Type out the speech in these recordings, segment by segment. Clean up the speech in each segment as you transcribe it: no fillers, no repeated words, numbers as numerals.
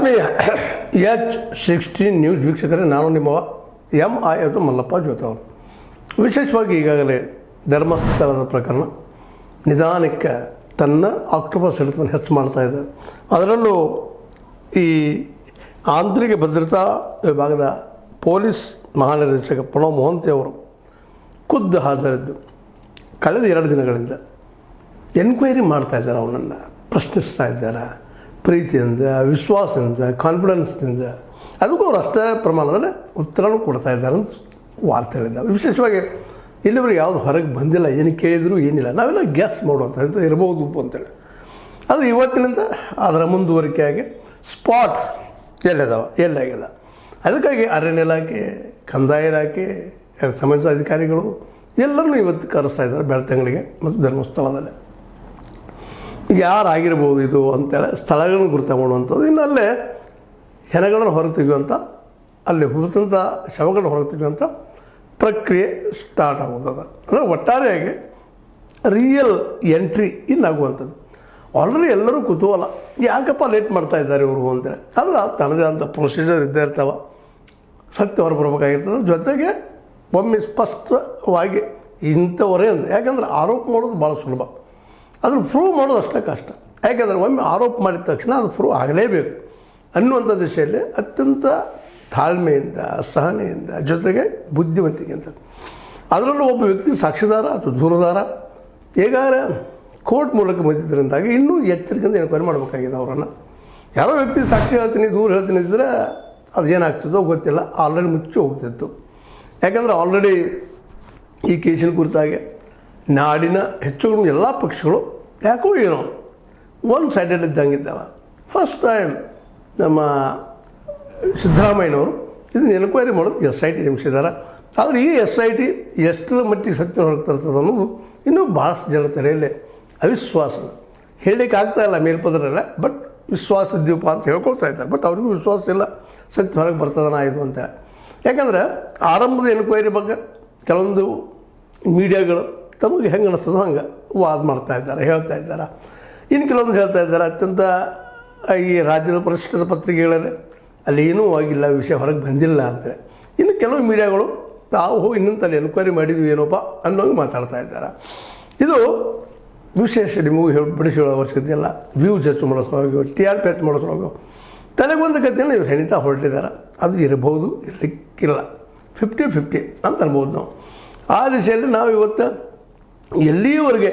ಆತ್ಮೀಯ H16 news ವೀಕ್ಷಕರೇ, ನಾನು ನಿಮ್ಮ MI ಮಲ್ಲಪ್ಪ ಜೋತ ಅವರು. ವಿಶೇಷವಾಗಿ ಈಗಾಗಲೇ ಧರ್ಮಸ್ಥಳದ ಪ್ರಕರಣ ನಿಧಾನಕ್ಕೆ ತನ್ನ ಆಕ್ಟೋಪಸ್ ಹಿಡಿತವನ್ನು ಹೆಚ್ಚು ಮಾಡ್ತಾ ಇದೆ. ಅದರಲ್ಲೂ ಈ ಆಂತರಿಕ ಭದ್ರತಾ ವಿಭಾಗದ ಪೊಲೀಸ್ ಮಹಾನಿರ್ದೇಶಕ ಪ್ರಣವ್ ಮೊಹಂತಿ ಅವರು ಖುದ್ದು ಹಾಜರಿದ್ದು ಕಳೆದ 2 ದಿನಗಳಿಂದ ಎನ್ಕ್ವೈರಿ ಮಾಡ್ತಾಯಿದ್ದಾರೆ. ಅವನನ್ನು ಪ್ರಶ್ನಿಸ್ತಾ ಇದ್ದಾರೆ. ಪ್ರೀತಿಯಿಂದ, ವಿಶ್ವಾಸದಿಂದ, ಕಾನ್ಫಿಡೆನ್ಸ್ನಿಂದ. ಅದಕ್ಕೂ ಅವರು ಅಷ್ಟೇ ಪ್ರಮಾಣದಲ್ಲಿ ಉತ್ತರನೂ ಕೊಡ್ತಾ ಇದ್ದಾರೆ ಅಂತ ವಾರ್ತೆಗಳಿದ್ದಾವೆ. ವಿಶೇಷವಾಗಿ ಇಲ್ಲಿವರೆಗೆ ಯಾವುದು ಹೊರಗೆ ಬಂದಿಲ್ಲ, ಏನು ಕೇಳಿದರೂ ಏನಿಲ್ಲ, ನಾವೆಲ್ಲ ಗ್ಯಾಸ್ ಮಾಡುವಂಥ ಇರ್ಬೋದು ಅಂತೇಳಿ. ಆದರೆ ಇವತ್ತಿನಿಂದ ಅದರ ಮುಂದುವರಿಕೆಯಾಗಿ ಸ್ಪಾಟ್ ಎಲ್ಲಾಗ್ಯದ. ಅದಕ್ಕಾಗಿ ಅರಣ್ಯ ಇಲಾಖೆ, ಕಂದಾಯ ಇಲಾಖೆ, ಸಂಬಂಧಿಸಿದ ಅಧಿಕಾರಿಗಳು ಎಲ್ಲರನ್ನೂ ಇವತ್ತು ಕರೆಸ್ತಾ ಇದ್ದಾರೆ ಬೆಳ್ತಂಗಡಿಗೆ ಮತ್ತು ಧರ್ಮಸ್ಥಳದಲ್ಲಿ. ಯಾರಾಗಿರ್ಬೋದು ಇದು ಅಂತೇಳಿ ಸ್ಥಳಗಳನ್ನು ಗುರುತು ಮಾಡುವಂಥದ್ದು. ಇನ್ನು ಅಲ್ಲೇ ಹೆಣಗಳನ್ನು ಹೊರ ತೆಗೆಯುವಂಥ, ಅಲ್ಲಿ ಹುಡುತಂಥ ಶವಗಳನ್ನು ಹೊರ ತೆಗೆಯುವಂಥ ಪ್ರಕ್ರಿಯೆ ಸ್ಟಾರ್ಟ್ ಆಗುತ್ತದೆ. ಅಂದರೆ ಒಟ್ಟಾರೆಯಾಗಿ ರಿಯಲ್ ಎಂಟ್ರಿ ಇನ್ನಾಗುವಂಥದ್ದು. ಆಲ್ರೆಡಿ ಎಲ್ಲರೂ ಕುತೂಹಲ, ಯಾಕಪ್ಪ ಲೇಟ್ ಮಾಡ್ತಾ ಇದ್ದಾರೆ ಇವರು ಅಂತೇಳಿ. ಆದರೆ ತನ್ನದೇ ಅಂತ ಪ್ರೊಸೀಜರ್ ಇದ್ದೇ ಇರ್ತಾವೆ, ಸತ್ಯ ಹೊರಬರಬೇಕಾಗಿರ್ತದೆ. ಜೊತೆಗೆ ಒಮ್ಮೆ ಸ್ಪಷ್ಟವಾಗಿ ಇಂಥವರೇ ಅಂತ. ಯಾಕಂದರೆ ಆರೋಪ ಮಾಡೋದು ಭಾಳ ಸುಲಭ, ಅದನ್ನು ಪ್ರೂವ್ ಮಾಡೋದು ಅಷ್ಟೇ ಕಷ್ಟ. ಯಾಕೆಂದರೆ ಒಮ್ಮೆ ಆರೋಪ ಮಾಡಿದ ತಕ್ಷಣ ಅದು ಪ್ರೂವ್ ಆಗಲೇಬೇಕು ಅನ್ನುವಂಥ ದಿಶೆಯಲ್ಲಿ ಅತ್ಯಂತ ತಾಳ್ಮೆಯಿಂದ, ಸಹನೆಯಿಂದ, ಜೊತೆಗೆ ಬುದ್ಧಿವಂತಿಕೆಯಿಂದ. ಅದರಲ್ಲೂ ಒಬ್ಬ ವ್ಯಕ್ತಿ ಸಾಕ್ಷಿದಾರ ಅಥವಾ ದೂರದಾರ ಈಗಾಗಲೇ ಕೋರ್ಟ್ ಮೂಲಕ ಬಂದಿದ್ದರಿಂದಾಗಿ ಇನ್ನೂ ಎಚ್ಚರಿಕೆಯಿಂದ ಎನ್ಕ್ವೈರಿ ಮಾಡಬೇಕಾಗಿದೆ ಅವರನ್ನು. ಯಾರೋ ವ್ಯಕ್ತಿ ಸಾಕ್ಷಿ ಹೇಳ್ತೀನಿ, ದೂರ ಹೇಳ್ತೀನಿ ಇದ್ದರೆ ಅದು ಏನಾಗ್ತಿದ್ದೋ ಗೊತ್ತಿಲ್ಲ, ಆಲ್ರೆಡಿ ಮುಚ್ಚಿ ಹೋಗ್ತಿತ್ತು. ಯಾಕಂದರೆ ಆಲ್ರೆಡಿ ಈ ಕೇಸಿನ ಕುರಿತಾಗಿ ನಾಡಿನ ಹೆಚ್ಚು ಎಲ್ಲ ಪಕ್ಷಗಳು ಯಾಕೋ ಏನೋ ಒನ್ ಸೈಡೆಡ್ ಇದ್ದಂಗಿದ್ದಾವೆ. ಫಸ್ಟ್ ಟೈಮ್ ನಮ್ಮ ಸಿದ್ದರಾಮಯ್ಯನವರು ಇದನ್ನು ಎನ್ಕ್ವೈರಿ ಮಾಡೋದು SIT ನೇಮಿಸಿದ್ದಾರೆ. ಆದರೆ ಈ SIT ಎಷ್ಟರ ಮಟ್ಟಿಗೆ ಸತ್ಯ ಹೊರಗೆ ತರ್ತದೆ ಅನ್ನೋದು ಇನ್ನೂ ಭಾಳಷ್ಟು ಜನ ತಲೆಯಲ್ಲೇ ಅವಿಶ್ವಾಸ. ಹೇಳಲಿಕ್ಕೆ ಆಗ್ತಾಯಿಲ್ಲ ಮೇಲ್ಪದರಲ್ಲ, ಬಟ್ ವಿಶ್ವಾಸ ಇದ್ದೀವಪ್ಪ ಅಂತ ಹೇಳ್ಕೊಳ್ತಾ ಇದ್ದಾರೆ. ಬಟ್ ಅವ್ರಿಗೂ ವಿಶ್ವಾಸ ಇಲ್ಲ ಸತ್ಯ ಹೊರಗೆ ಬರ್ತದನ ಇದು ಅಂತೇಳಿ. ಯಾಕಂದರೆ ಆರಂಭದ ಎನ್ಕ್ವೈರಿ ಬಗ್ಗೆ ಕೆಲವೊಂದು ಮೀಡಿಯಾಗಳು ತಮಗೆ ಹೆಂಗೆ ಅನ್ನಿಸ್ತದೋ ಹಂಗೆ ವಾದ ಮಾಡ್ತಾ ಇದ್ದಾರೆ, ಹೇಳ್ತಾ ಇದ್ದಾರೆ. ಇನ್ನು ಕೆಲವೊಂದು ಹೇಳ್ತಾ ಇದ್ದಾರೆ ಅತ್ಯಂತ ಈ ರಾಜ್ಯದ ಪರಿಶಿಷ್ಟದ ಪತ್ರಿಕೆಗಳಲ್ಲಿ ಅಲ್ಲಿ ಏನೂ ಆಗಿಲ್ಲ, ವಿಷಯ ಹೊರಗೆ ಬಂದಿಲ್ಲ ಅಂತೇಳಿ. ಇನ್ನು ಕೆಲವು ಮೀಡಿಯಾಗಳು ತಾವು ಹೋಗಿ ಇನ್ನೊಂದು ಎನ್ಕ್ವೈರಿ ಮಾಡಿದ್ವಿ ಏನೋಪ್ಪ ಅನ್ನೋಂಗೆ ಮಾತಾಡ್ತಾ ಇದ್ದಾರೆ. ಇದು ವಿಶೇಷ ನಿಮಗೂ ಬಿಡಿಸಿಕೊಳ್ಳೋ ಅವಶ್ಯಕತೆ ಇಲ್ಲ. ವ್ಯೂಸ್ ಹೆಚ್ಚು ಮಾಡೋ ಸಲುವಾಗಿ, TRP ಹೆಚ್ಚು ಮಾಡೋ ಸಲುವಾಗಿ ತಲೆಗೊಂದು ಕಥೆಯನ್ನು ಇವ್ರು ಹೆಣಿತಾ ಹೊರಟಿದ್ದಾರೆ. ಅದು ಇರಬಹುದು, ಇರಲಿಕ್ಕಿಲ್ಲ, 50-50 ಅಂತ ಅನ್ಬೋದು ನಾವು. ಆ ದಿಶೆಯಲ್ಲಿ ನಾವು ಇವತ್ತು ಎಲ್ಲಿಯವರೆಗೆ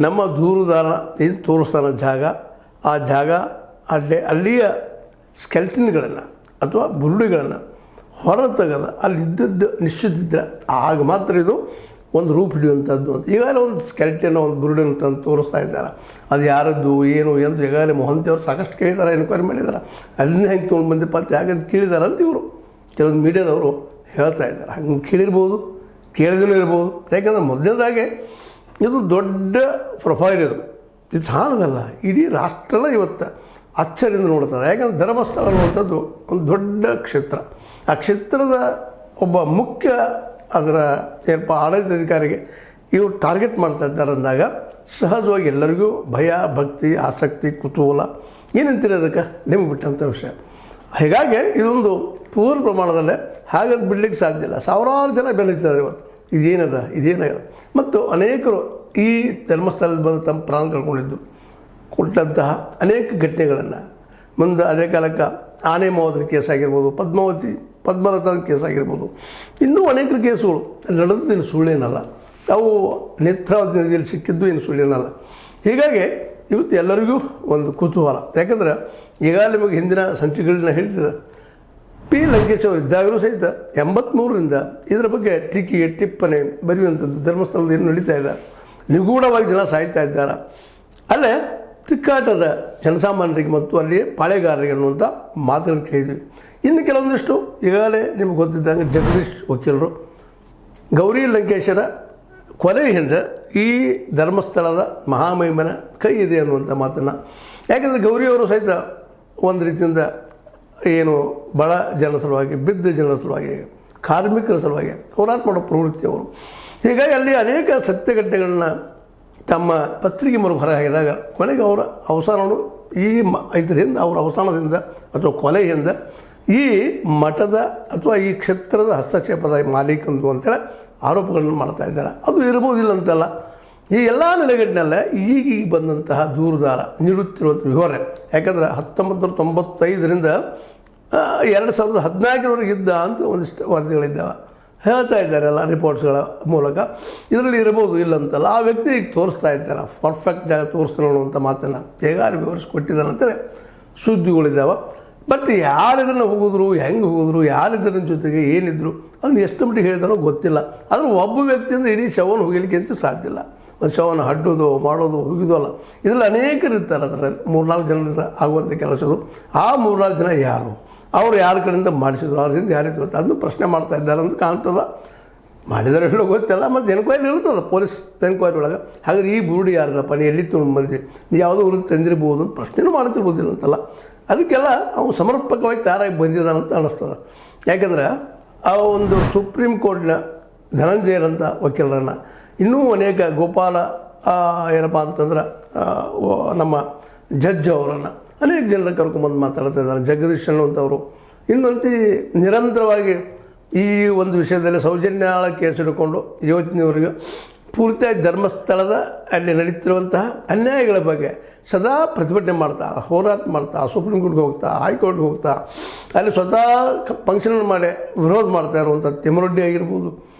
ನಮ್ಮ ದೂರುದಾರ ಏನು ತೋರಿಸ್ತಾನ ಜಾಗ, ಆ ಜಾಗ ಅಲ್ಲಿಯ ಸ್ಕೆಲ್ಟನ್ಗಳನ್ನು ಅಥವಾ ಬುರುಡಿಗಳನ್ನು ಹೊರ ತೆಗೆದು ಅಲ್ಲಿದ್ದದ್ದು ನಿಶ್ಚಿತಿದ್ದರೆ ಆಗ ಮಾತ್ರ ಇದು ಒಂದು ರೂಪ ಹಿಡಿಯುವಂಥದ್ದು ಅಂತ. ಈಗಾಗಲೇ ಒಂದು ಸ್ಕೆಲ್ಟನ್, ಒಂದು ಬುರುಡಿ ಅಂತಂದು ತೋರಿಸ್ತಾ ಇದ್ದಾರೆ. ಅದು ಯಾರದ್ದು ಏನು ಎಂದು ಈಗಾಗಲೇ ಮೊಹಂತಿ ಅವರು ಸಾಕಷ್ಟು ಕೇಳಿದ್ದಾರೆ, ಎನ್ಕ್ವೈರಿ ಮಾಡಿದ್ದಾರೆ. ಅದನ್ನೇ ಹೆಂಗೆ ತೊಗೊಂಡು ಬಂದಿಪ್ಪ ಅಂತ ಯಾಕಂದ್ರೆ ಕೇಳಿದ್ದಾರೆ ಅಂತ ಇವರು ಕೆಲವೊಂದು ಮೀಡಿಯಾದವರು ಹೇಳ್ತಾ ಇದ್ದಾರೆ. ಹಂಗೆ ಕೇಳಿರ್ಬೋದು, ಕೇಳಿದೂ ಇರ್ಬೋದು. ಯಾಕೆಂದರೆ ಮೊದಲನೇದಾಗೆ ಇದು ದೊಡ್ಡ ಪ್ರೊಫೈಲ್, ಇದು ಸಾಣದಲ್ಲ, ಇಡೀ ರಾಷ್ಟ್ರನ ಇವತ್ತು ಅಚ್ಚರಿಯಿಂದ ನೋಡ್ತದೆ. ಯಾಕಂದರೆ ಧರ್ಮಸ್ಥಳ ಅನ್ನುವಂಥದ್ದು ಒಂದು ದೊಡ್ಡ ಕ್ಷೇತ್ರ. ಆ ಕ್ಷೇತ್ರದ ಒಬ್ಬ ಮುಖ್ಯ ಅದರ ಏನಪ್ಪ ಆಡಳಿತಾಧಿಕಾರಿಗೆ ಇವರು ಟಾರ್ಗೆಟ್ ಮಾಡ್ತಾ ಇದ್ದಾರೆ ಅಂದಾಗ ಸಹಜವಾಗಿ ಎಲ್ಲರಿಗೂ ಭಯ, ಭಕ್ತಿ, ಆಸಕ್ತಿ, ಕುತೂಹಲ ಏನಂತೀರಿ ಅದಕ್ಕೆ ನಿಮಗೆ ಬಿಟ್ಟಂಥ ವಿಷಯ. ಹೀಗಾಗಿ ಇದೊಂದು ಪೂರ್ಣ ಪ್ರಮಾಣದಲ್ಲೇ ಹಾಗಂತ ಬಿಡಲಿಕ್ಕೆ ಸಾಧ್ಯ ಇಲ್ಲ. ಸಾವಿರಾರು ಜನ ಬೆಳೀತಿದ್ದಾರೆ ಇವತ್ತು. ಇದೇನಾಗಿದೆ ಮತ್ತು ಅನೇಕರು ಈ ಧರ್ಮಸ್ಥಳದಲ್ಲಿ ಬಂದು ತಮ್ಮ ಪ್ರಾಣ ಕಳ್ಕೊಂಡಿದ್ದು ಕೊಟ್ಟಂತಹ ಅನೇಕ ಘಟನೆಗಳನ್ನು ಮುಂದೆ ಅದೇ ಕಾಲಕ್ಕೆ ಆನೆ ಮಹೋದರ ಕೇಸ್ ಆಗಿರ್ಬೋದು, ಪದ್ಮನಾಭದ ಕೇಸ್ ಆಗಿರ್ಬೋದು, ಇನ್ನೂ ಅನೇಕ ಕೇಸುಗಳು ನಡೆದದ್ದು ಏನು ಸುಳ್ಳೇನಲ್ಲ. ಅವು ನೇತ್ರಾವತಿ ನದಿಯಲ್ಲಿ ಸಿಕ್ಕಿದ್ದು ಏನು ಸುಳ್ಳೇನಲ್ಲ. ಹೀಗಾಗಿ ಇವತ್ತು ಎಲ್ಲರಿಗೂ ಒಂದು ಕುತೂಹಲ. ಯಾಕಂದರೆ ಈಗಾಗಲೇ ನಿಮಗೆ ಹಿಂದಿನ ಸಂಚಿಕೆಗಳನ್ನ ಹೇಳ್ತಿದ್ದೆ, P. ಲಂಕೇಶ್ ಅವರು ಇದ್ದಾಗಲೂ ಸಹಿತ 83ರಿಂದ ಇದರ ಬಗ್ಗೆ ಟೀಕೆ, ಟಿಪ್ಪಣಿ ಬರೆಯುವಂಥದ್ದು ಧರ್ಮಸ್ಥಳದ ಏನು ನಡೀತಾ ಇದೆ, ನಿಗೂಢವಾಗಿ ಜನ ಸಾಯ್ತಾ ಇದ್ದಾರೆ. ಅಲ್ಲೇ ತಿಕ್ಕಾಟದ ಜನಸಾಮಾನ್ಯರಿಗೆ ಮತ್ತು ಅಲ್ಲಿ ಪಾಳೆಗಾರರಿಗೆ ಅನ್ನುವಂಥ ಮಾತುಗಳನ್ನು ಕೇಳಿದ್ವಿ. ಇನ್ನು ಕೆಲವೊಂದಿಷ್ಟು ಈಗಾಗಲೇ ನಿಮಗೆ ಗೊತ್ತಿದ್ದಂಗೆ ಜಗದೀಶ್ ವಕೀಲರು ಗೌರಿ ಲಂಕೇಶರ ಕೊಲೆ ಹಿಂದೆ ಈ ಧರ್ಮಸ್ಥಳದ ಮಹಾಮಹಿಮನ ಕೈ ಇದೆ ಅನ್ನುವಂಥ ಮಾತನ್ನು. ಯಾಕೆಂದರೆ ಗೌರಿಯವರು ಸಹಿತ ಒಂದು ರೀತಿಯಿಂದ ಏನು ಬಡ ಜನರ ಸಲುವಾಗಿ, ಬಿದ್ದ ಜನರ ಸಲುವಾಗಿ, ಕಾರ್ಮಿಕರ ಸಲುವಾಗಿ ಹೋರಾಟ ಮಾಡೋ ಪ್ರವೃತ್ತಿ ಅವರು. ಹೀಗಾಗಿ ಅಲ್ಲಿ ಅನೇಕ ಸತ್ಯ ಘಟನೆಗಳನ್ನ ತಮ್ಮ ಪತ್ರಿಕೆ ಮೂಲಕ ಹೊರಹಾಕಿದಾಗ ಕೊನೆಗೆ ಅವರ ಅವಸಾನವನ್ನು ಇದರಿಂದ ಅವರ ಅವಸಾನದಿಂದ ಅಥವಾ ಕೊಲೆಯಿಂದ ಈ ಮಠದ ಅಥವಾ ಈ ಕ್ಷೇತ್ರದ ಹಸ್ತಕ್ಷೇಪದ ಮಾಲೀಕಂದು ಅಂತೇಳಿ ಆರೋಪಗಳನ್ನು ಮಾಡ್ತಾ ಇದ್ದಾರೆ. ಅದು ಇರ್ಬೋದಿಲ್ಲ ಅಂತಲ್ಲ. ಈ ಎಲ್ಲ ನೆಲೆಗಟ್ಟಿನಲ್ಲ ಈಗೀಗ ಬಂದಂತಹ ದೂರುದಾರ ನೀಡುತ್ತಿರುವಂಥ ವಿವರ, ಯಾಕಂದರೆ 1995ರಿಂದ 2014ರವರೆಗೆ ಇದ್ದ ಅಂತ ಒಂದಿಷ್ಟು ವರದಿಗಳಿದ್ದಾವೆ ಹೇಳ್ತಾ ಇದ್ದಾರೆ ಎಲ್ಲ ರಿಪೋರ್ಟ್ಸ್ಗಳ ಮೂಲಕ. ಇದರಲ್ಲಿ ಇರ್ಬೋದು ಇಲ್ಲಂತಲ್ಲ. ಆ ವ್ಯಕ್ತಿ ಈಗ ತೋರಿಸ್ತಾ ಇದ್ದಾರೆ, ಪರ್ಫೆಕ್ಟ್ ಜಾಗ ತೋರಿಸ್ತಾನೆ ಅನ್ನುವಂಥ ಮಾತನ್ನು ಹೇಗಾರು ವಿವರಿಸ್ಕೊಟ್ಟಿದ್ದಾನೆ ಅಂತೇಳಿ ಸುದ್ದಿಗಳಿದ್ದಾವೆ. ಬಟ್ ಯಾರಿದನ್ನು ಹೋಗಿದ್ರು, ಹೆಂಗೆ ಹೋಗಿದ್ರು, ಯಾರಿದ್ದರ ಜೊತೆಗೆ ಏನಿದ್ರು ಅದನ್ನು ಎಷ್ಟು ಮಟ್ಟಿಗೆ ಹೇಳಿದಾನೋ ಗೊತ್ತಿಲ್ಲ. ಆದರೆ ಒಬ್ಬ ವ್ಯಕ್ತಿಯಿಂದ ಇಡೀ ಶವವನ್ನು ಹೋಗಲಿಕ್ಕೆ ಅಂತ ಸಾಧ್ಯ ಇಲ್ಲ. ಒಂದು ಶವವನ್ನು ಹಡ್ಡೋದು ಮಾಡೋದು ಹೋಗಿದ್ದು ಅಲ್ಲ. ಇದರಲ್ಲಿ ಅನೇಕರು ಇರ್ತಾರೆ. ಅದರಲ್ಲಿ 3-4 ಜನರಿಂದ ಆಗುವಂಥ ಕೆಲಸದು. ಆ 3-4 ಜನ ಯಾರು, ಅವರು ಯಾರ ಕಡೆಯಿಂದ ಮಾಡಿಸಿದ್ರು, ಅವ್ರಿಂದ ಯಾರಿದ್ದು ಗೊತ್ತ, ಅದನ್ನು ಪ್ರಶ್ನೆ ಮಾಡ್ತಾ ಇದ್ದಾರೆ ಅಂತ ಕಾಣ್ತದೆ. ಮಾಡಿದರೆ ಹೇಳೋ ಗೊತ್ತಿಲ್ಲ. ಮತ್ತು ಎನ್ಕ್ವೈರಿ ಇರ್ತದೆ ಪೊಲೀಸ್ ಎನ್ಕ್ವೈರಿ ಒಳಗೆ. ಹಾಗಾದ್ರೆ ಈ ಬೂಡಿ ಯಾರದಪ್ಪ, ನೀ ಎಲ್ಲಿ ಬಂದು ನೀ ಯಾವುದೋ ಊರಿಗೆ ತಂದಿರ್ಬೋದು ಅಂತ ಪ್ರಶ್ನೆನೂ ಮಾಡ್ತಿರ್ಬೋದಿಲ್ಲ ಅಂತಲ್ಲ. ಅದಕ್ಕೆಲ್ಲ ಅವನು ಸಮರ್ಪಕವಾಗಿ ತಯಾರಾಗಿ ಬಂದಿದ್ದಾನಂತ ಅನ್ನಿಸ್ತದೆ. ಯಾಕೆಂದರೆ ಆ ಒಂದು ಸುಪ್ರೀಂ ಕೋರ್ಟ್ನ ಧನಂಜಯರಂಥ ವಕೀಲರನ್ನು, ಇನ್ನೂ ಅನೇಕ ಗೋಪಾಲ ಏನಪ್ಪ ಅಂತಂದ್ರೆ ನಮ್ಮ ಜಡ್ಜ್ ಅವರನ್ನು ಅನೇಕ ಜನರ ಕರ್ಕೊಂಬಂದು ಮಾತಾಡ್ತಾ ಇದ್ದಾರೆ. ಜಗದೀಶ್ ಅನ್ನುವಂಥವರು ಇನ್ನೊಂದು ನಿರಂತರವಾಗಿ ಈ ಒಂದು ವಿಷಯದಲ್ಲಿ ಸೌಜನ್ಯಾಳ ಕೇಸ್ ಹಿಡ್ಕೊಂಡು ಇವತ್ತಿನವರೆಗೆ ಪೂರ್ತಿಯಾಗಿ ಧರ್ಮಸ್ಥಳದ ಅಲ್ಲಿ ನಡೀತಿರುವಂತಹ ಅನ್ಯಾಯಗಳ ಬಗ್ಗೆ ಸದಾ ಪ್ರತಿಭಟನೆ ಮಾಡ್ತಾ, ಹೋರಾಟ ಮಾಡ್ತಾ, ಸುಪ್ರೀಂ ಕೋರ್ಟ್ಗೆ ಹೋಗ್ತಾ, ಹೈಕೋರ್ಟ್ಗೆ ಹೋಗ್ತಾ, ಅಲ್ಲಿ ಸ್ವತಃ ಫಂಕ್ಷನ್ ಮಾಡಿ ವಿರೋಧ ಮಾಡ್ತಾ ಇರುವಂಥ ತಿಮ್ಮರೊಡ್ಡಿ ಆಗಿರ್ಬೋದು,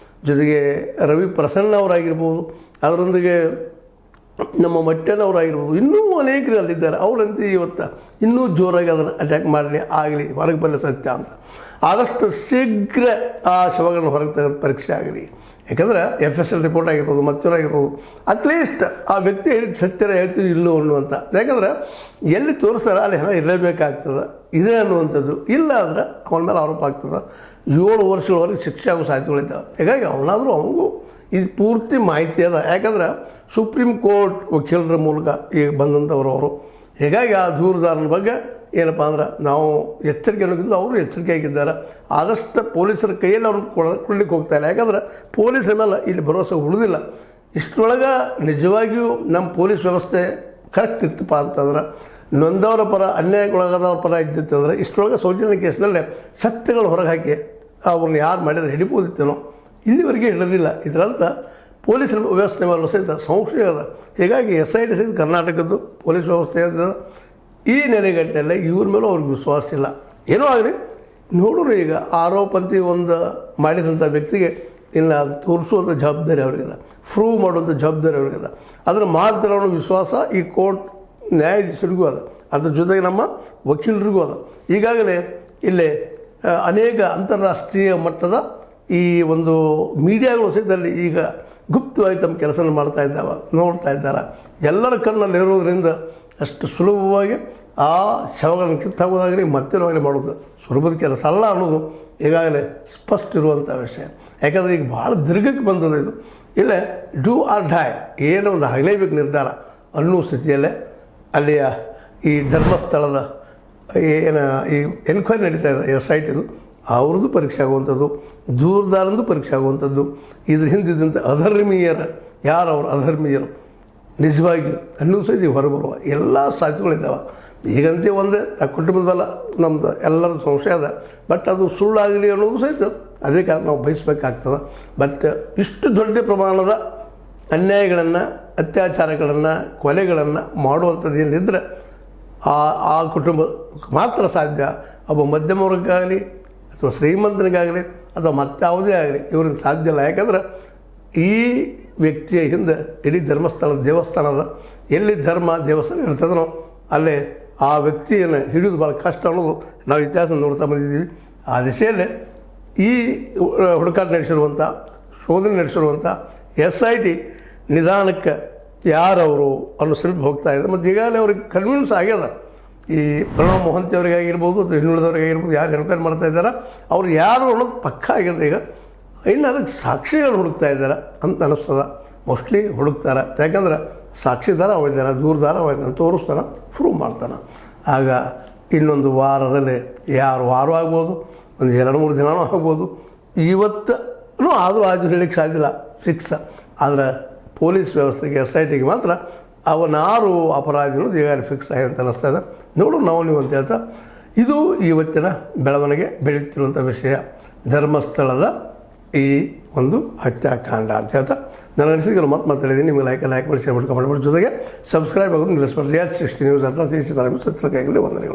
ಜೊತೆಗೆ ರವಿ ಪ್ರಸನ್ನ ಅವರಾಗಿರ್ಬೋದು, ಅದರೊಂದಿಗೆ ನಮ್ಮ ಮಟ್ಟನವರಾಗಿರ್ಬೋದು, ಇನ್ನೂ ಅನೇಕರು ಅಲ್ಲಿದ್ದಾರೆ. ಅವರಂತೂ ಇವತ್ತು ಇನ್ನೂ ಜೋರಾಗಿ ಅದನ್ನು ಅಟ್ಯಾಕ್ ಮಾಡಲಿ ಆಗಲಿ, ಹೊರಗೆ ಬರಲಿ ಸತ್ಯ ಅಂತ. ಆದಷ್ಟು ಶೀಘ್ರ ಆ ಶವಗಳನ್ನು ಹೊರಗೆ ತೆಗೆದು ಪರೀಕ್ಷೆ ಆಗಲಿ. ಯಾಕಂದರೆ FSL ರಿಪೋರ್ಟ್ ಆಗಿರ್ಬೋದು, ಮತ್ತೊಂದಾಗಿರ್ಬೋದು, ಅಟ್ಲೀಸ್ಟ್ ಆ ವ್ಯಕ್ತಿ ಹೇಳಿದ ಸತ್ಯರ ಹೇಳ್ತೀವಿ ಇಲ್ಲೋ ಅನ್ನುವಂಥ. ಯಾಕಂದರೆ ಎಲ್ಲಿ ತೋರಿಸ್ತಾರೆ ಅಲ್ಲಿ ಹಣ ಇರಲೇಬೇಕಾಗ್ತದೆ ಇದೆ ಅನ್ನುವಂಥದ್ದು. ಇಲ್ಲ ಅಂದರೆ ಅವನ ಮೇಲೆ ಆರೋಪ ಆಗ್ತದೆ. 7 ವರ್ಷಗಳವರೆಗೆ ಶಿಕ್ಷೆ ಆಗೋ ಸಾಧ್ಯತೆಗಳಿದ್ದಾವೆ. ಹೀಗಾಗಿ ಅವನಾದರೂ ಅವನಿಗೂ ಇದು ಪೂರ್ತಿ ಮಾಹಿತಿ ಅದ. ಯಾಕಂದ್ರೆ ಸುಪ್ರೀಂ ಕೋರ್ಟ್ ವಕೀಲರ ಮೂಲಕ ಈಗ ಬಂದಂಥವ್ರು ಅವರು. ಹೀಗಾಗಿ ಆ ದೂರುದಾರನ ಬಗ್ಗೆ ಏನಪ್ಪ ಅಂದ್ರೆ ನಾವು ಎಚ್ಚರಿಕೆ ಅನ್ನೋಕ್ಕಿಂತ ಅವರು ಎಚ್ಚರಿಕೆ ಆಗಿದ್ದಾರೆ. ಆದಷ್ಟು ಪೊಲೀಸರ ಕೈಯಲ್ಲಿ ಅವ್ರನ್ನ ಕೊಡ್ಲಿಕ್ಕೆ ಹೋಗ್ತಾ ಇಲ್ಲ. ಯಾಕಂದ್ರೆ ಪೊಲೀಸರ ಮೇಲೆ ಇಲ್ಲಿ ಭರವಸೆ ಉಳಿದಿಲ್ಲ. ಇಷ್ಟರೊಳಗೆ ನಿಜವಾಗಿಯೂ ನಮ್ಮ ಪೊಲೀಸ್ ವ್ಯವಸ್ಥೆ ಕರೆಕ್ಟ್ ಇತ್ತಪ್ಪ ಅಂತಂದ್ರೆ, ನೊಂದವರ ಪರ ಅನ್ಯಾಯಕ್ಕೊಳಗಾದವ್ರ ಪರ ಇದ್ದಿತ್ತಂದ್ರೆ, ಇಷ್ಟರೊಳಗೆ ಸೌಜನ್ಯ ಕೇಸ್ನಲ್ಲೇ ಸತ್ಯಗಳು ಹೊರಗೆ ಹಾಕಿ ಅವ್ರನ್ನ ಯಾರು ಮಾಡಿದ್ರೆ ಹಿಡಿಬೋದಿತ್ತೇನೋ. ಇಲ್ಲಿವರೆಗೆ ಹಿಡಿದಿಲ್ಲ. ಇದರರ್ಥ ಪೊಲೀಸ್ ವ್ಯವಸ್ಥೆ ಮೇಲೆ ಸಹಿತ ಸಂಶಯ ಅದ. ಹೀಗಾಗಿ SIT ಸಹಿತ ಕರ್ನಾಟಕದ್ದು ಪೊಲೀಸ್ ವ್ಯವಸ್ಥೆ ಅದ. ಈ ನೆಲೆಗಟ್ಟಿನಲ್ಲೇ ಇವ್ರ ಮೇಲೂ ಅವ್ರಿಗೆ ವಿಶ್ವಾಸ ಇಲ್ಲ. ಏನೋ ಆಗಲಿ ನೋಡೋರು. ಈಗ ಆರೋಪಂತಿ ಒಂದು ಮಾಡಿದಂಥ ವ್ಯಕ್ತಿಗೆ ಇನ್ನು ಅದು ತೋರಿಸುವಂಥ ಜವಾಬ್ದಾರಿ ಅವ್ರಿಗಿದೆ, ಪ್ರೂವ್ ಮಾಡುವಂಥ ಜವಾಬ್ದಾರಿ ಅವ್ರಿಗಿದೆ. ಅದನ್ನು ಮಾಡ್ತಿರೋ ಅನ್ನೋ ವಿಶ್ವಾಸ ಈ ಕೋರ್ಟ್ ನ್ಯಾಯಾಧೀಶರಿಗೂ ಅದ, ಅದ್ರ ಜೊತೆಗೆ ನಮ್ಮ ವಕೀಲರಿಗೂ ಅದ. ಈಗಾಗಲೇ ಇಲ್ಲೇ ಅನೇಕ ಅಂತಾರಾಷ್ಟ್ರೀಯ ಮಟ್ಟದ ಈ ಒಂದು ಮೀಡಿಯಾಗಳು ಸಹಿತಲ್ಲಿ ಈಗ ಗುಪ್ತವಾಗಿ ತಮ್ಮ ಕೆಲಸ ನೋಡ್ತಾ ಇದ್ದಾರೆ. ಎಲ್ಲರ ಕಣ್ಣಲ್ಲಿರೋದ್ರಿಂದ ಅಷ್ಟು ಸುಲಭವಾಗಿ ಆ ಶವಗಳನ್ನು ಕಿತ್ತಾಗೋದಾಗಲಿ ಮತ್ತೇನಾಗಲಿ ಮಾಡೋದು ಸುಲಭದ ಕೆಲಸ ಅಲ್ಲ ಅನ್ನೋದು ಈಗಾಗಲೇ ಸ್ಪಷ್ಟ ಇರುವಂಥ ವಿಷಯ. ಯಾಕಂದರೆ ಈಗ ಭಾಳ ದೀರ್ಘಕ್ಕೆ ಬಂದದ್ದು ಇದು. ಇಲ್ಲೇ ಡೂ ಆರ್ ಡೈ, ಏನೋ ಒಂದು ಆಗಲೇಬೇಕು ನಿರ್ಧಾರ ಅನ್ನೋ ಸ್ಥಿತಿಯಲ್ಲೇ ಅಲ್ಲಿಯ ಈ ಧರ್ಮಸ್ಥಳದ ಏನು ಈ ಎನ್ಕ್ವೈರಿ ನಡೀತಾ ಇದೆ SIT ಅವ್ರದ್ದು ಪರೀಕ್ಷೆ ಆಗುವಂಥದ್ದು, ದೂರದಾರಂದು ಪರೀಕ್ಷೆ ಆಗುವಂಥದ್ದು. ಇದ್ರ ಹಿಂದಿದ್ದಂಥ ಅಧರ್ಮೀಯರು ಯಾರವರು ಅಧರ್ಮೀಯರು ನಿಜವಾಗಿಯೂ ಅನ್ನೂ ಸಹಿತ ಹೊರಬರುವ ಎಲ್ಲ ಸಾಧ್ಯತೆಗಳಿದ್ದಾವೆ. ಈಗಂತೆ ಒಂದೇ ಆ ಕುಟುಂಬದ ಮೇಲೆ ನಮ್ಮದು ಎಲ್ಲರ ಸಂಶಯ ಅದ. ಬಟ್ ಅದು ಸುಳ್ಳಾಗಲಿ ಅನ್ನೋದು ಸಹಿತ ಅದೇ ಕಾರಣ ನಾವು ಬಯಸಬೇಕಾಗ್ತದೆ. ಬಟ್ ಇಷ್ಟು ದೊಡ್ಡ ಪ್ರಮಾಣದ ಅನ್ಯಾಯಗಳನ್ನು, ಅತ್ಯಾಚಾರಗಳನ್ನು, ಕೊಲೆಗಳನ್ನು ಮಾಡುವಂಥದ್ದು ಏನಿದ್ರೆ ಆ ಕುಟುಂಬ ಮಾತ್ರ ಸಾಧ್ಯ. ಒಬ್ಬ ಮಧ್ಯಮ ವರ್ಗಕ್ಕಾಗಲಿ ಅಥವಾ ಶ್ರೀಮಂತನಿಗಾಗಲಿ ಅಥವಾ ಮತ್ತಾವುದೇ ಆಗಲಿ ಇವ್ರಿಗೆ ಸಾಧ್ಯ ಇಲ್ಲ. ಯಾಕಂದ್ರೆ ಈ ವ್ಯಕ್ತಿಯ ಹಿಂದೆ ಇಡೀ ಧರ್ಮಸ್ಥಳದ ದೇವಸ್ಥಾನದ ಎಲ್ಲಿ ಧರ್ಮ ದೇವಸ್ಥಾನ ಇರ್ತದನೋ ಅಲ್ಲೇ ಆ ವ್ಯಕ್ತಿಯನ್ನು ಹಿಡಿಯೋದು ಭಾಳ ಕಷ್ಟ ಅನ್ನೋದು ನಾವು ಇತಿಹಾಸ ನೋಡ್ತಾ ಬಂದಿದ್ದೀವಿ. ಆ ದಿಶೆಯಲ್ಲೇ ಈ ಹುಡುಕಾಟ ನಡೆಸಿರುವಂಥ, ಶೋಧನೆ ನಡೆಸಿರುವಂಥ SIT ನಿಧಾನಕ್ಕೆ ಯಾರವರು ಅನ್ನೋ ಸ್ವಲ್ಪ ಹೋಗ್ತಾ ಇದೆ. ಮತ್ತು ಈಗಾಗಲೇ ಅವ್ರಿಗೆ ಕನ್ವಿನ್ಸ್ ಆಗ್ಯದ. ಈ ಪ್ರಣವ್ ಮೊಹಂತಿ ಅವರಿಗಾಗಿರ್ಬೋದು ಅಥವಾ ಇನ್ನುಳಿದವ್ರಿಗಾಗಿರ್ಬೋದು ಯಾರು ಎನ್ಕ್ವೈರಿ ಮಾಡ್ತಾ ಇದ್ದಾರೆ ಅವ್ರು ಯಾರು ಅನ್ನೋದು ಪಕ್ಕ ಆಗಿದೆ. ಈಗ ಇನ್ನು ಅದಕ್ಕೆ ಸಾಕ್ಷಿಗಳು ಹುಡುಕ್ತಾ ಇದ್ದಾರೆ ಅಂತ ಅನ್ನಿಸ್ತದೆ. ಮೋಸ್ಟ್ಲಿ ಹುಡುಕ್ತಾರೆ. ಯಾಕಂದ್ರೆ ಸಾಕ್ಷಿದಾರ ಹೋಯ್ತಾನೆ, ದೂರದಾರ ಹೋಯ್ತಾನೆ, ತೋರಿಸ್ತಾನೆ, ಪ್ರೂವ್ ಮಾಡ್ತಾನೆ. ಆಗ ಇನ್ನೊಂದು ವಾರದಲ್ಲಿ ವಾರ ಆಗ್ಬೋದು, ಒಂದು 2-3 ದಿನವೂ ಆಗ್ಬೋದು. ಇವತ್ತೂ ಆದರೂ ಹೇಳಲಿಕ್ಕೆ ಸಾಧ್ಯ ಇಲ್ಲ ಫಿಕ್ಸ್. ಆದರೆ ಪೊಲೀಸ್ ವ್ಯವಸ್ಥೆಗೆ SITಗೆ ಮಾತ್ರ ಅವನಾರು ಅಪರಾಧಿಗಳು ಈಗಾಗಲೇ ಫಿಕ್ಸ್ ಆಗಿ ಅಂತ ಅನ್ನಿಸ್ತಾ ಇದೆ. ನೋಡು ನಾವು ನೀವು ಅಂತ ಹೇಳ್ತಾ ಇದು ಇವತ್ತಿನ ಬೆಳವಣಿಗೆ ಬೆಳೆಯುತ್ತಿರುವಂಥ ವಿಷಯ, ಧರ್ಮಸ್ಥಳದ ಈ ಒಂದು ಹತ್ಯಾಕಾಂಡ ಅಂತ ಹೇಳ್ತಾ ನನ್ನ ಅನಿಸಿಕೆ ಮತ್ತೆ ಮಾತಾಡಿದ್ದೀನಿ. ನಿಮಗೆ ಲೈಕ್ ಮಾಡಿ ಶೇರ್ ಮಾಡಿ ಕಮೆಂಟ್ ಮಾಡಿ, ಜೊತೆಗೆ ಸಬ್ಸ್ಕ್ರೈಬ್ ಆಗೋದು ನಿಲ್ಲಿಸ್ಬಾರ್ದು. H60 ನ್ಯೂಸ್ ಅರ್ಥ ಸತ್ಯಕಾಗಲಿ ವಂದನೆಗಳು.